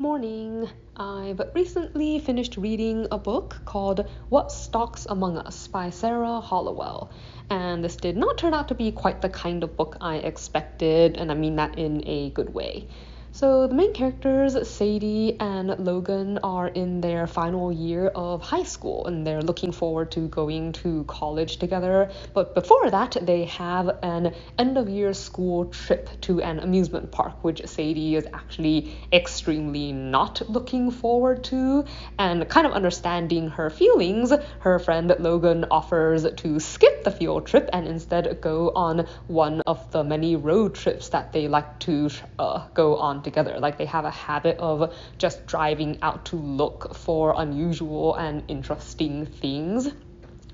Morning. I've recently finished reading a book called What Stalks Among Us by Sarah Hollowell. And this did not turn out to be quite the kind of book I expected, and I mean that in a good way. So the main characters, Sadie and Logan, are in their final year of high school and they're looking forward to going to college together. But before that, they have an end of year school trip to an amusement park, which Sadie is actually extremely not looking forward to. And kind of understanding her feelings, her friend Logan offers to skip the field trip and instead go on one of the many road trips that they like to go on together. Like they have a habit of just driving out to look for unusual and interesting things.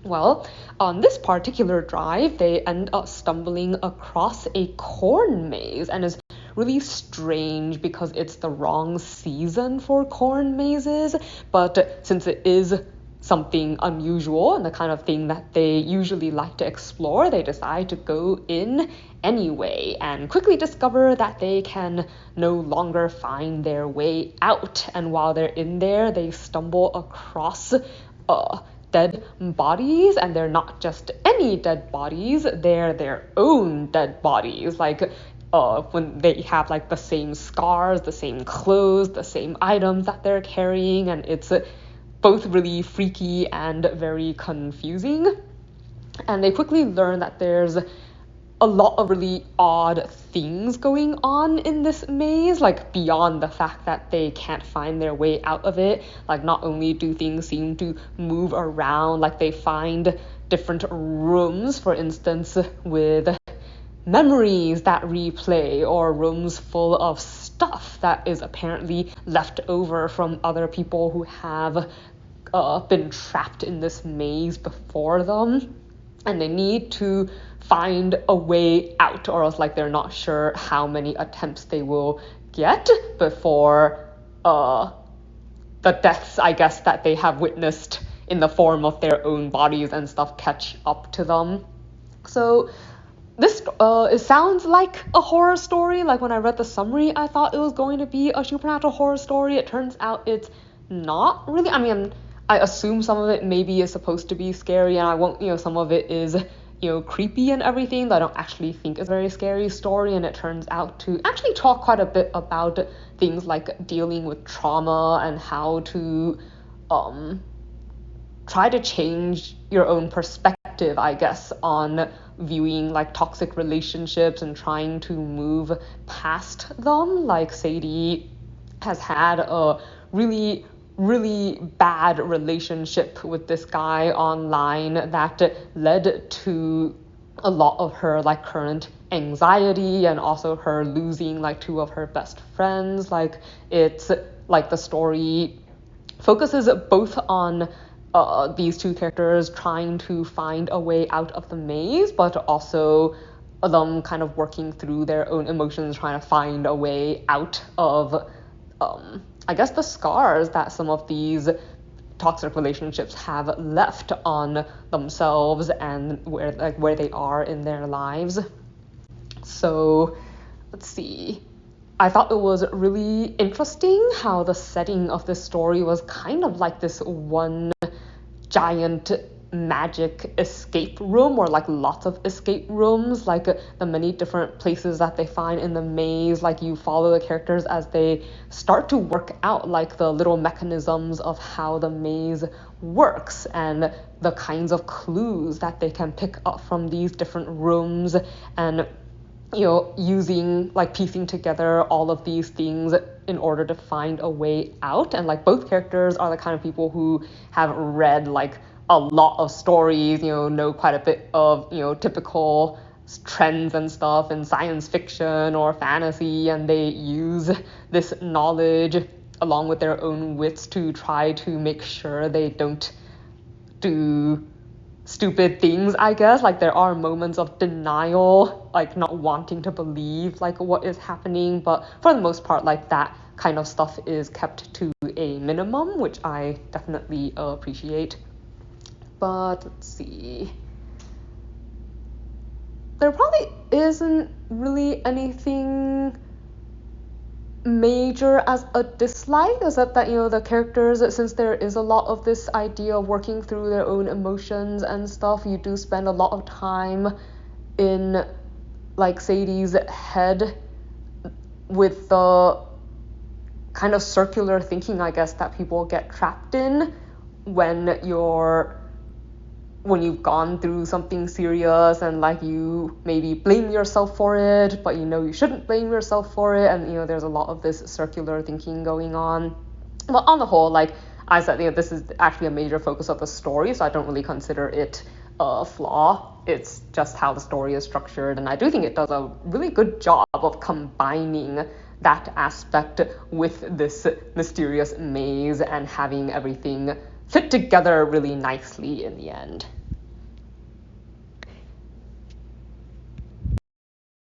Well, on this particular drive, they end up stumbling across a corn maze, and it's really strange because it's the wrong season for corn mazes, but since it is something unusual and the kind of thing that they usually like to explore, they decide to go in anyway and quickly discover that they can no longer find their way out. And while they're in there, they stumble across dead bodies, and they're not just any dead bodies, they're their own dead bodies. Like when they have like the same scars, the same clothes, the same items that they're carrying, and it's both really freaky and very confusing. And they quickly learn that there's a lot of really odd things going on in this maze, like beyond the fact that they can't find their way out of it. Like not only do things seem to move around, like they find different rooms, for instance, with memories that replay, or rooms full of stuff that is apparently left over from other people who have been trapped in this maze before them, and they need to find a way out, or else like they're not sure how many attempts they will get before the deaths, I guess, that they have witnessed in the form of their own bodies and stuff catch up to them. So this it sounds like a horror story. Like when I read the summary, I thought it was going to be a supernatural horror story. It turns out it's not really. I mean, I assume some of it maybe is supposed to be scary, and I won't, some of it is, creepy and everything, but I don't actually think it's a very scary story. And it turns out to actually talk quite a bit about things like dealing with trauma and how to try to change your own perspective, I guess, on viewing like toxic relationships and trying to move past them. Like Sadie has had a really bad relationship with this guy online that led to a lot of her like current anxiety, and also her losing like two of her best friends. Like it's like the story focuses both on these two characters trying to find a way out of the maze, but also them kind of working through their own emotions, trying to find a way out of I guess the scars that some of these toxic relationships have left on themselves and where they are in their lives. So let's see. I thought it was really interesting how the setting of this story was kind of like this one giant magic escape room, or like lots of escape rooms, like the many different places that they find in the maze. Like you follow the characters as they start to work out like the little mechanisms of how the maze works, and the kinds of clues that they can pick up from these different rooms, and using like piecing together all of these things in order to find a way out. And like both characters are the kind of people who have read like a lot of stories, know quite a bit of, typical trends and stuff in science fiction or fantasy, and they use this knowledge along with their own wits to try to make sure they don't do stupid things, I guess. Like there are moments of denial, like not wanting to believe like what is happening, but for the most part, like that kind of stuff is kept to a minimum, which I definitely appreciate. But let's see. There probably isn't really anything major as a dislike, except that, the characters, since there is a lot of this idea of working through their own emotions and stuff, you do spend a lot of time in like Sadie's head with the kind of circular thinking, I guess, that people get trapped in when you've gone through something serious, and like you maybe blame yourself for it, but you shouldn't blame yourself for it, and there's a lot of this circular thinking going on. But on the whole, like I said, this is actually a major focus of the story, so I don't really consider it a flaw. It's just how the story is structured, and I do think it does a really good job of combining that aspect with this mysterious maze and having everything fit together really nicely in the end.